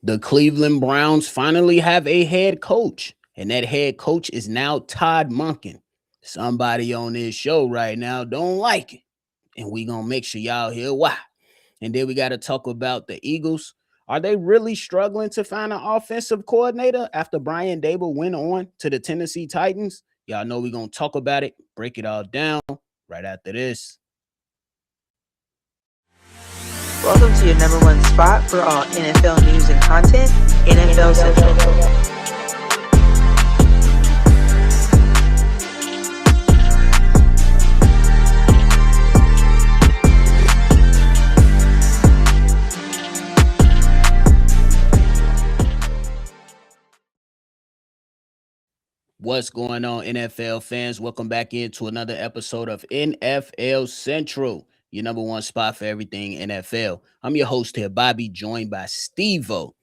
The Cleveland Browns finally have a head coach, and that head coach is now Todd Monken. Somebody on this show right now don't like it, and we gonna make sure y'all hear why. And then we got to talk about the Eagles. Are they really struggling to find an offensive coordinator after Brian Dable went on to the Tennessee Titans? Y'all know we're gonna talk about it, break it all down right after this. Welcome to your number one spot for all NFL news and content, NFL Central. What's going on, NFL fans? Welcome back into another episode of NFL Central, your number one spot for everything NFL. I'm your host here, Bobby, joined by Steve-O.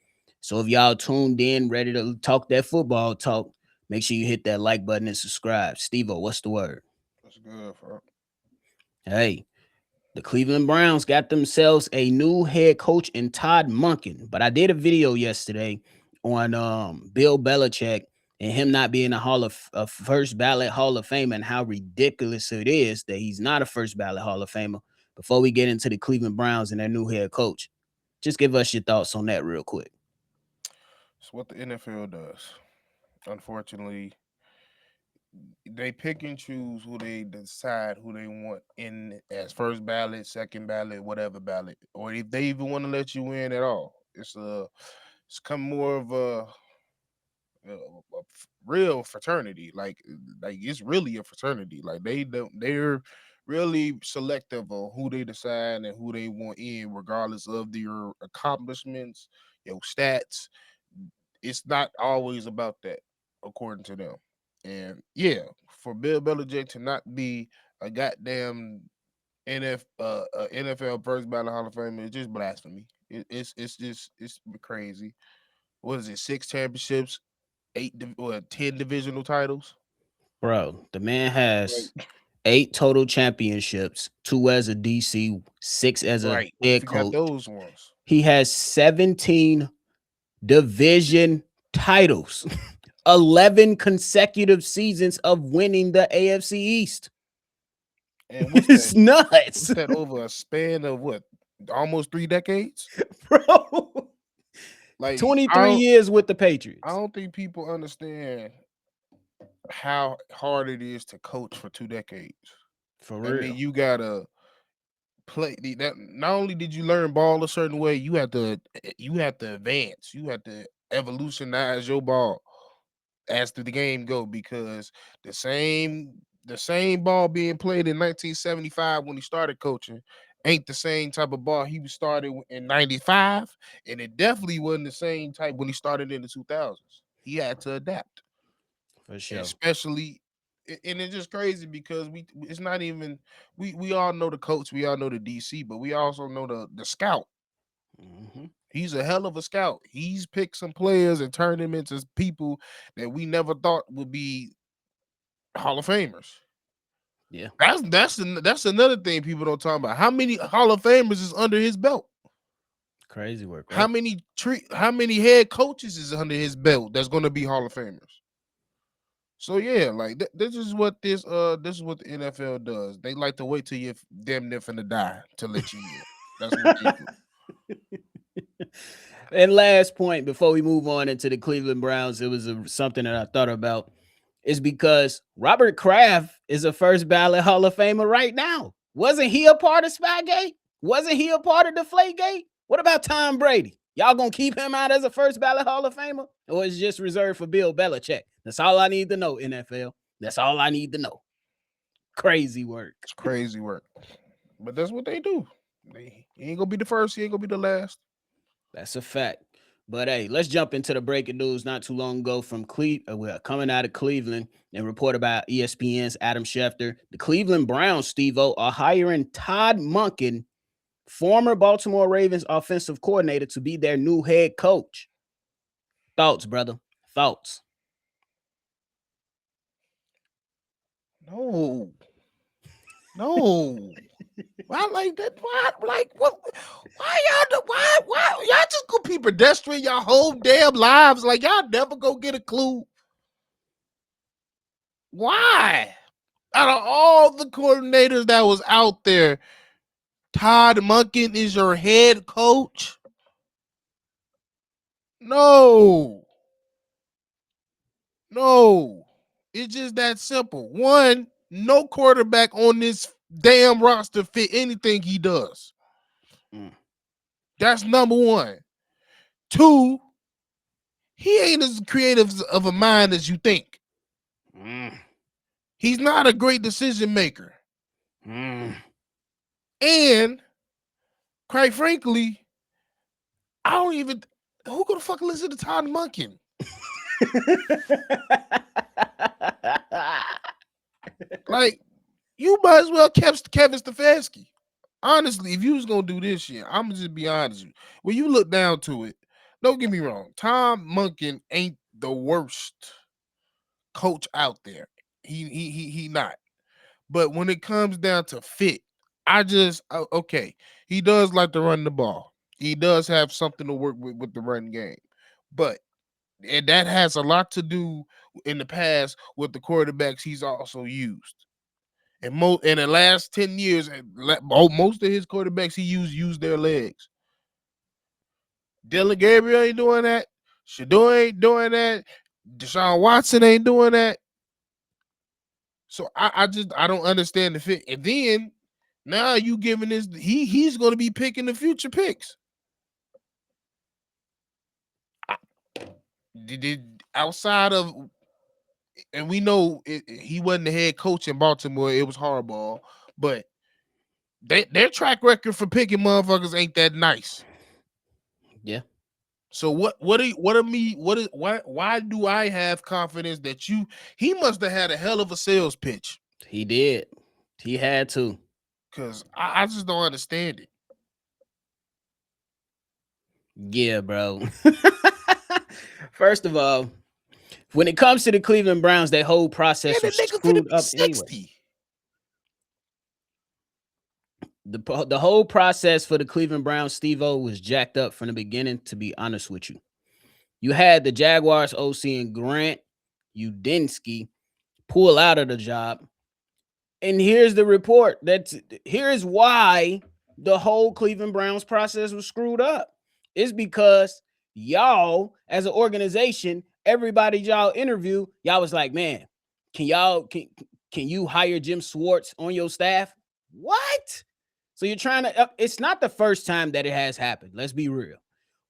So if y'all tuned in, ready to talk that football talk, make sure you hit that like button and subscribe. Steve-O, what's the word? That's good, bro. Hey, the Cleveland Browns got themselves a new head coach in Todd Monken. But I did a video yesterday on Bill Belichick and him not being a first ballot Hall of Famer and how ridiculous it is that he's not a first ballot Hall of Famer. Before we get into the Cleveland Browns and their new head coach, just give us your thoughts on that real quick. It's what the NFL does. Unfortunately, they pick and choose who they decide who they want in as first ballot, second ballot, whatever ballot, or if they even want to let you in at all. It's come more of a real fraternity. Like it's really a fraternity. Like they're really selective on who they decide and who they want in, regardless of their accomplishments, your stats. It's not always about that, according to them. And yeah, for Bill Belichick to not be a goddamn NFL first ballot Hall of Fame is just blasphemy. It's crazy. What is it? 6 championships, 10 divisional titles. Bro, the man has Like 8 total championships, 2 as a DC, 6 as a right, we head forgot coach. those ones. He has 17 division titles, 11 consecutive seasons of winning the AFC East. And what's that? It's What's nuts, that over a span of what? Almost 3 decades. bro. Like 23 years with the I Patriots. don't think people understand how hard it is to coach for 2 decades. For I mean, real. you gotta play that. Not only did you learn ball a certain way, you had to advance. You had to evolutionize your ball as the game go, because the same ball being played in 1975 when he started coaching ain't the same type of ball he was started in 95, and it definitely wasn't the same type when he started in the 2000s. He had to adapt, For sure. especially. And it's just crazy because it's not even we all know the coach, we all know the DC, but we also know the scout. Hmm. He's a hell of a scout. He's picked some players and turned them into people that we never thought would be Hall of Famers. Yeah. That's another thing people don't talk about. How many Hall of Famers is under his belt? Crazy work, How right? many how many head coaches is under his belt that's going to be Hall of Famers? So yeah, like this is what the NFL does. They like to wait till you're damn near finna die to let you in. That's what they do. And last point before we move on into the Cleveland Browns, it was something that I thought about. Is because Robert Kraft is a first ballot Hall of Famer right now. Wasn't he a part of Spygate? Wasn't he a part of Deflategate? What about Tom Brady? Y'all gonna keep him out as a first ballot Hall of Famer? Or is it just reserved for Bill Belichick? That's all I need to know, NFL. That's all I need to know. Crazy work. It's crazy work, but that's what they do. He ain't gonna be the first. He ain't gonna be the last. That's a fact. But hey, let's jump into the breaking news not too long ago from well, coming out of Cleveland and report about ESPN's Adam Schefter. The Cleveland Browns, Steve-O, are hiring Todd Monken, former Baltimore Ravens offensive coordinator, to be their new head coach. Thoughts, brother? Thoughts? No, no. Why like that? Why like what? Why y'all? Why y'all just gonna pedestrian your whole damn lives. Like y'all never go get a clue. Why? Out of all the coordinators that was out there, Todd Monken is your head coach? No. No. It's just that simple. One, no quarterback on this damn roster fit anything he does. That's number one. Two, he ain't as creative of a mind as you think. He's not a great decision maker. And quite frankly, I don't even who gonna fuck listen to Todd Monken? Like, you might as well kept Kevin Stefanski. Honestly, if you was gonna do this shit, I'm gonna just be honest with you. When you look down to it, don't get me wrong, Tom Monken ain't the worst coach out there. He not. But when it comes down to fit, I just okay. He does like to run the ball. He does have something to work with the run game, but and that has a lot to do in the past with the quarterbacks he's also used. And in the last 10 years, most of his quarterbacks he used their legs. Dylan Gabriel ain't doing that. Shador ain't doing that. Deshaun Watson ain't doing that. So I don't understand the fit. And then now you giving this he's going to be picking the future picks. Did outside of, and we know he wasn't the head coach in Baltimore. It was Harbaugh, but their track record for picking motherfuckers ain't that nice. Yeah. So why do I have confidence that he must have had a hell of a sales pitch? He did. He had to. Because I just don't understand it. Yeah, bro. First of all, when it comes to the Cleveland Browns, that whole process was screwed up anyway. The whole process for the Cleveland Browns, Steve-O, was jacked up from the beginning, to be honest with you. You had the Jaguars OC and Grant Udinski pull out of the job. And here's the report. Here's why the whole Cleveland Browns process was screwed up. It's because y'all, as an organization, everybody y'all interview, y'all was like, man, can you hire Jim Schwartz on your staff? What? So you're trying to, it's not the first time that it has happened. Let's be real.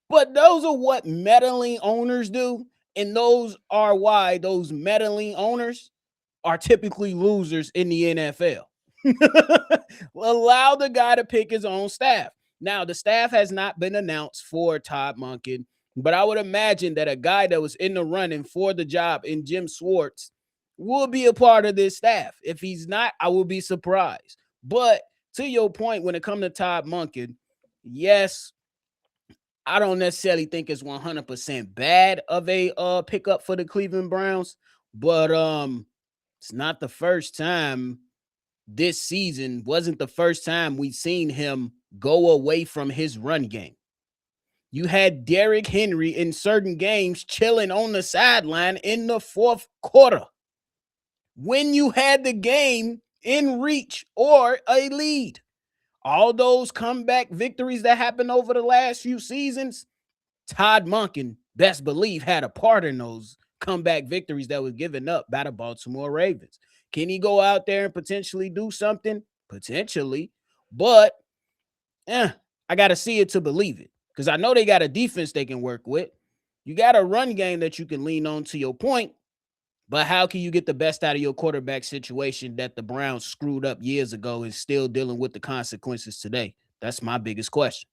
But those are what meddling owners do. And those are why those meddling owners are typically losers in the NFL. Allow the guy to pick his own staff. Now, the staff has not been announced for Todd Monken, but I would imagine that a guy that was in the running for the job in Jim Schwartz will be a part of this staff. If he's not, I will be surprised. But to your point, when it comes to Todd Monken, yes, I don't necessarily think it's 100% bad of a pickup for the Cleveland Browns, but it's not the first time this season, wasn't the first time we've seen him go away from his run game. You had Derrick Henry in certain games chilling on the sideline in the fourth quarter when you had the game in reach or a lead. All those comeback victories that happened over the last few seasons, Todd Monken, best believe, had a part in those comeback victories that was given up by the Baltimore Ravens. Can he go out there and potentially do something? Potentially. But I got to see it to believe it, because I know they got a defense they can work with. You got a run game that you can lean on, to your point. But how can you get the best out of your quarterback situation that the Browns screwed up years ago and still dealing with the consequences today? That's my biggest question.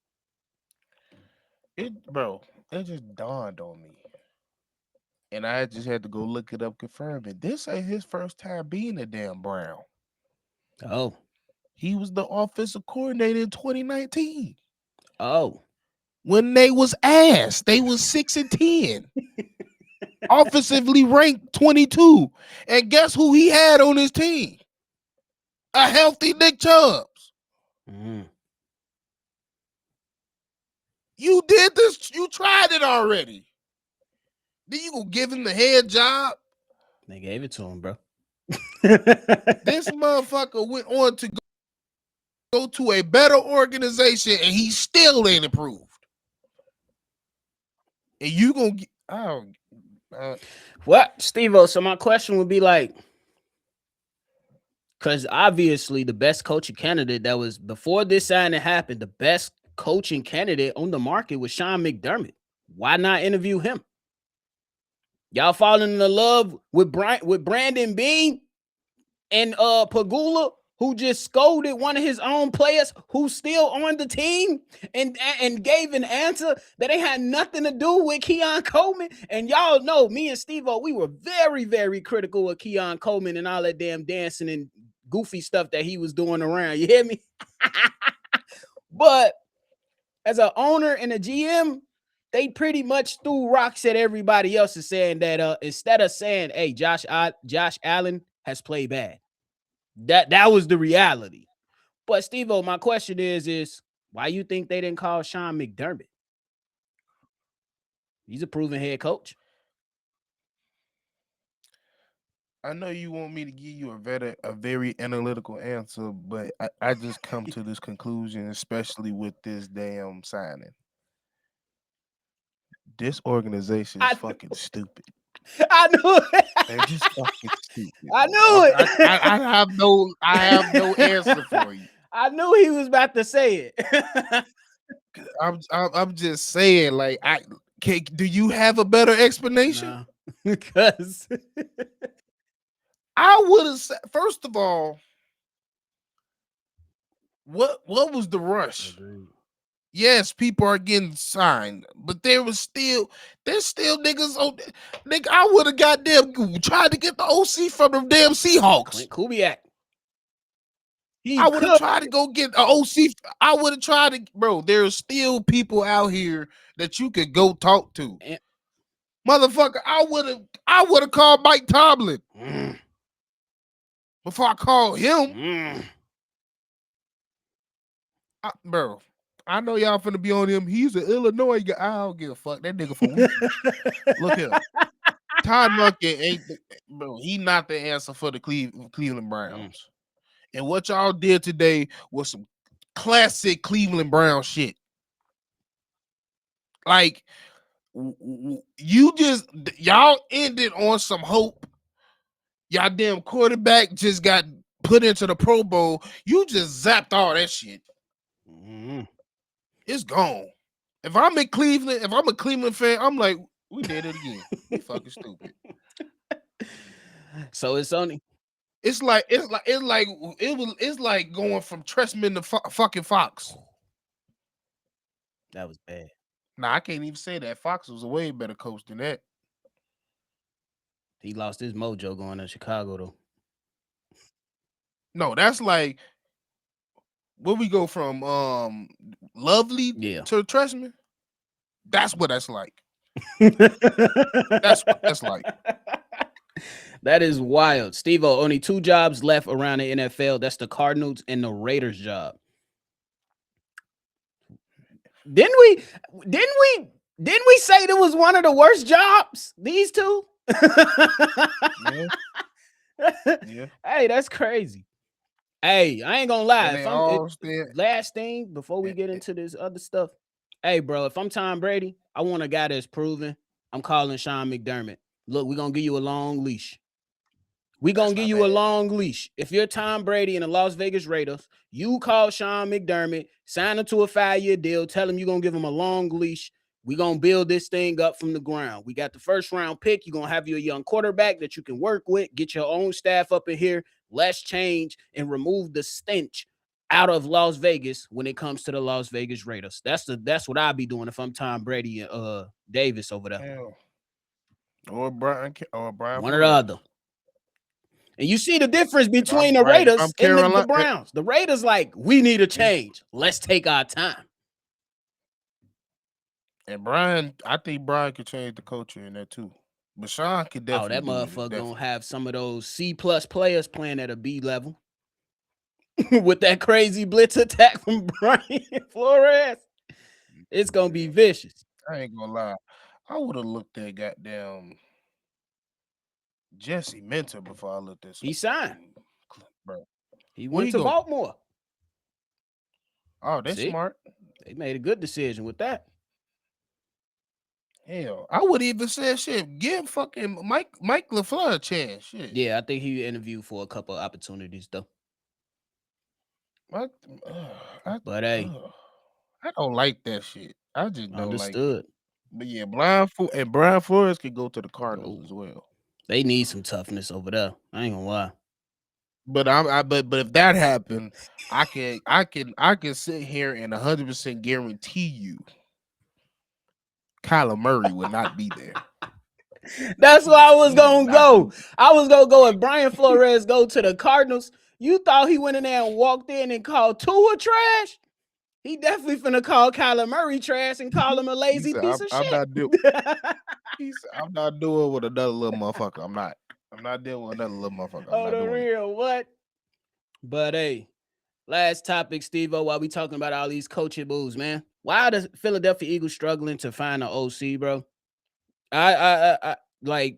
It just dawned on me. And I just had to go look it up, confirm it. This ain't his first time being a damn Brown. Oh. He was the offensive coordinator in 2019. Oh. When they was ass. They was 6-10. Offensively ranked 22. And guess who he had on his team? A healthy Nick Chubbs. You did this. You tried it already. Then you gonna give him the head job? They gave it to him, bro. This motherfucker went on to go to a better organization and he still ain't improved. And you gonna get What, Steve-O? So my question would be like, because obviously the best coaching candidate that was before this signing happened, the best coaching candidate on the market was Sean McDermott. Why not interview him? Y'all falling in love with Brandon Bean and Pagula, who just scolded one of his own players who's still on the team and gave an answer that they had nothing to do with Keon Coleman. And y'all know me and Steve-O, we were very, very critical of Keon Coleman and all that damn dancing and goofy stuff that he was doing around. You hear me? But as an owner and a GM, they pretty much threw rocks at everybody else and saying that instead of saying, hey, Josh Allen has played bad. That was the reality. But Steve-O, my question is why you think they didn't call Sean McDermott? He's a proven head coach. I know you want me to give you a very analytical answer, but I just come to this conclusion, especially with this damn signing. This organization is fucking stupid. I knew it. They're just fucking stupid. I knew it. I have no answer for you. I knew he was about to say it. I'm just saying, like, do you have a better explanation? No, because I would have said, first of all, what was the rush? Agreed. Yes, people are getting signed, but there's still niggas on. Nigga, I would have goddamn tried to get the OC from them damn Seahawks. Clint Kubiak. I would have tried to go get an OC. I would have tried to, bro. There's still people out here that you could go talk to. Motherfucker, I would have called Mike Tomlin before I called him. Bro, I know y'all finna be on him. He's an Illinois guy. I don't give a fuck. That nigga for weak. Look here. Todd Monken ain't, bro. He not the answer for the Cleveland Browns. And what y'all did today was some classic Cleveland Brown shit. Like, y'all ended on some hope. Y'all damn quarterback just got put into the Pro Bowl. You just zapped all that shit. It's gone. If I'm in Cleveland, if I'm a Cleveland fan, I'm like, we did it again. We fucking stupid. So it's like going from Tressman to fucking Fox. That was bad. Nah, I can't even say that. Fox was a way better coach than that. He lost his mojo going to Chicago though. No, that's like where we go from Lovely to Tressman. That's what that's like. That's what that's like. That is wild. Steve-O, only 2 jobs left around the NFL. That's the Cardinals and the Raiders job. Didn't we say it was one of the worst jobs? These 2? Yeah. Hey, that's crazy. Hey, I ain't gonna lie. Last thing before we get into this other stuff. Hey, bro, if I'm Tom Brady, I want a guy that's proven. I'm calling Sean McDermott. Look, we're gonna give you a long leash. We're going to give you a long leash. If you're Tom Brady and the Las Vegas Raiders, you call Sean McDermott, sign him to a 5-year deal, tell him you're going to give him a long leash. We're going to build this thing up from the ground. We got the first-round pick. You're going to have your young quarterback that you can work with, get your own staff up in here, less change, and remove the stench out of Las Vegas when it comes to the Las Vegas Raiders. That's what I'd be doing if I'm Tom Brady and Davis over there. Or Brian one or the other. And you see the difference between the Raiders and the Browns. The Raiders like, we need a change. Let's take our time. And I think Brian could change the culture in that too. But Sean could definitely. That motherfucker gonna have some of those C+ players playing at a B level with that crazy blitz attack from Brian Flores. It's gonna be vicious. I ain't gonna lie. I would have looked at goddamn Jesse Mentor before I looked at He signed. bro. He Where went he to go? Baltimore. Oh, they See, smart. they made a good decision with that. Hell, I would even say shit. Give fucking Mike LaFleur a chance. Shit. Yeah, I think he interviewed for a couple of opportunities though. Mike, I, But hey, uh, I don't like that shit. I just don't like it. understood. But yeah, Brian Flores could go to the Cardinals Oh, as well. they need some toughness over there. I ain't gonna lie. But if that happened, I can sit here and 100% guarantee you Kyler Murray would not be there. That's where I was He would gonna not go. be. I was gonna go if Brian Flores go to the Cardinals. You thought he went in there and walked in and called Tua trash? He definitely finna call Kyler Murray trash and call him a He lazy said, piece of I'm not doing. shit. He said, I'm not doing with another little motherfucker. I'm not. I'm not dealing with another little motherfucker. I'm Oh, not the doing it. real what? But hey, last topic, Steve-O, while we talking about all these coaching moves, man. Why are the Philadelphia Eagles struggling to find an OC, bro? I like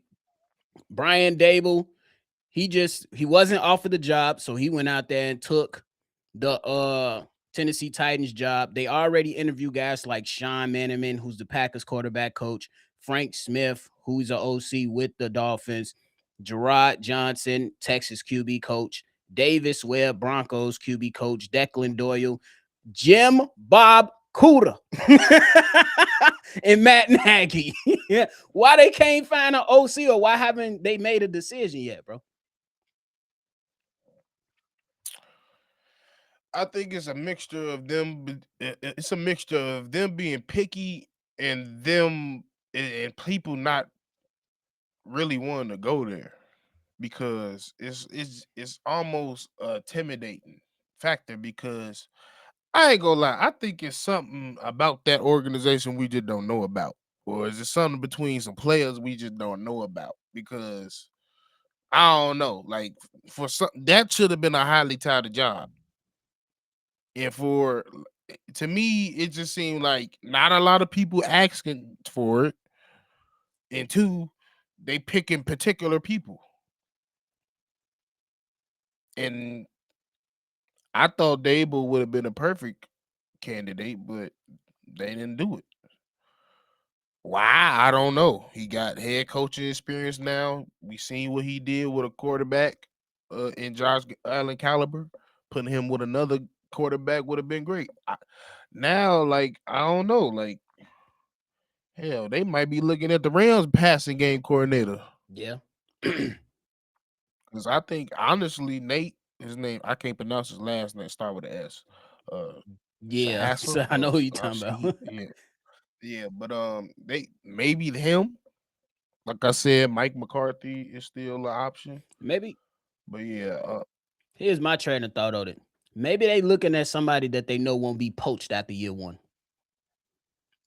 Brian Dable. He wasn't offered the job, so he went out there and took the Tennessee Titans job. They already interviewed guys like Sean Manaman, who's the Packers quarterback coach, Frank Smith, who's an OC with the Dolphins, Gerard Johnson, Texas QB coach, Davis Webb, Broncos QB coach, Declan Doyle, Jim Bob Cooter, and Matt Nagy. Why they can't find an OC, or why haven't they made a decision yet, bro? I think it's a mixture of them. It's a mixture of them being picky and them and people not really wanting to go there because it's almost a intimidating factor because I ain't gonna lie. I think it's something about that organization we just don't know about. Or is it something between some players we just don't know about? Because I don't know. Like for some that should have been a highly touted job. And for to me, it just seemed like not a lot of people asking for it. And two, they picking particular people. And I thought Dable would have been a perfect candidate, but they didn't do it. Why? I don't know. He got head coaching experience now. We seen what he did with a quarterback in Josh Allen caliber. Putting him with another quarterback would have been great. Now, like, I don't know. Like, hell, they might be looking at the Rams passing game coordinator. Yeah. Because I think, honestly, Nate, his name, I can't pronounce his last name, start with an S. Yeah. Sahasa So I know or who you're talking C. about. Yeah. Yeah, but they maybe him. Like I said, Mike McCarthy is still an option. Maybe But yeah, here's my train of thought on it. Maybe they looking at somebody that they know won't be poached after year one.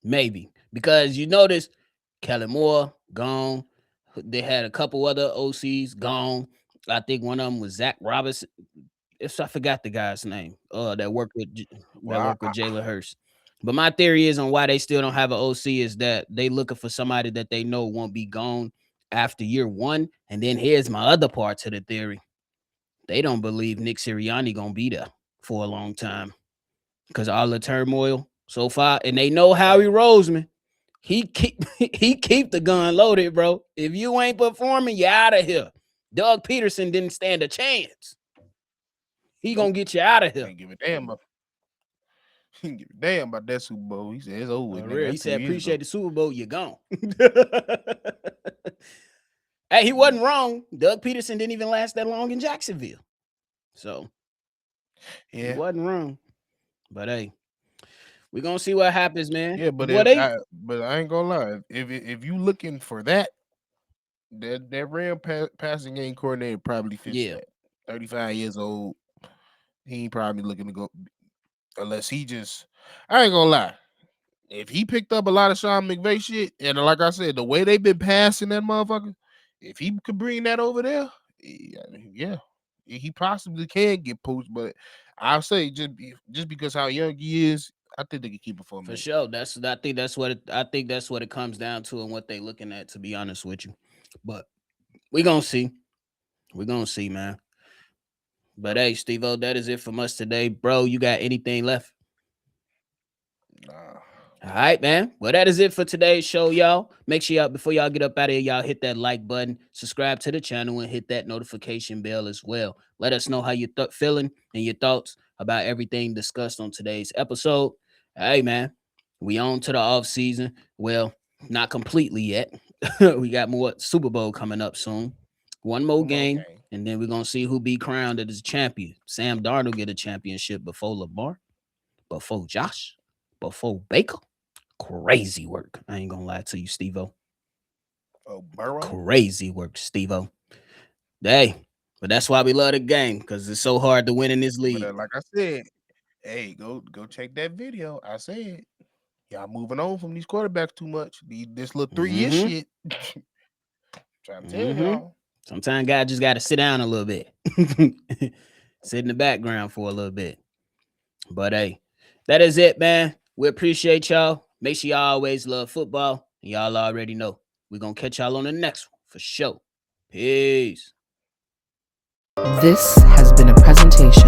Maybe. Because you notice Kellen Moore gone. They had a couple other OCs gone. I think one of them was Zach Robinson. If I forgot the guy's name, that worked with well, Jalen Hurst. But my theory is on why they still don't have an OC is that they looking for somebody that they know won't be gone after year one. And then here's my other part to the theory. They don't believe Nick Sirianni gonna be there for a long time because all the turmoil so far, and they know Howie Roseman. He keep he keep the gun loaded, bro. If you ain't performing, you out of here. Doug Peterson didn't stand a chance. He nope, gonna get you out of here. can't give a damn about. He give a damn about that Super Bowl. He said it's over with, For nigga. real. He That's 2 said, years appreciate ago. the Super Bowl, you're gone. Hey, he Mm, wasn't wrong. Doug Peterson didn't even last that long in Jacksonville. So he yeah, wasn't wrong. But hey, we're gonna see what happens, man. yeah, but Boy, they but I ain't gonna lie. If you looking for that, that passing game coordinator probably fits yeah. that. 35 years old, he ain't probably looking to go unless he just. I ain't gonna lie. If he picked up a lot of Sean McVay shit, and like I said, the way they've been passing that motherfucker, if he could bring that over there, yeah, he possibly can get poached. But I'll say just because how young he is, I think they can keep it for a For minute. sure. I think that's what it comes down to and what they looking at, to be honest with you. But we gonna see. We gonna see, man. But hey, Steve O, that is it from us today. Bro, you got anything left? Nah. All right, man. Well, that is it for today's show, y'all. Make sure y'all, before y'all get up out of here, y'all hit that like button, subscribe to the channel, and hit that notification bell as well. Let us know how you're feeling and your thoughts about everything discussed on today's episode. Hey, man, we on to the off season. Well, not completely yet. We got more Super Bowl coming up soon. One more One more game, game. and then we're gonna see who be crowned as champion. Sam Darnold get a championship before Lamar, before Josh, before Baker. Crazy work. I ain't gonna lie to you, Steve-O. Oh, Burrow. Crazy work, Steve-O. Hey, but that's why we love the game, because it's so hard to win in this But league. like I said, hey, go check that video. I said y'all moving on from these quarterbacks too much. This little 3 year Mm-hmm. shit. Trying to tell Mm-hmm. y'all. Sometimes guys just gotta sit down a little bit. Sit in the background for a little bit. But hey, that is it, man. We appreciate y'all. Make sure y'all always love football. And y'all already know. We're gonna catch y'all on the next one for sure. Peace. This has been a presentation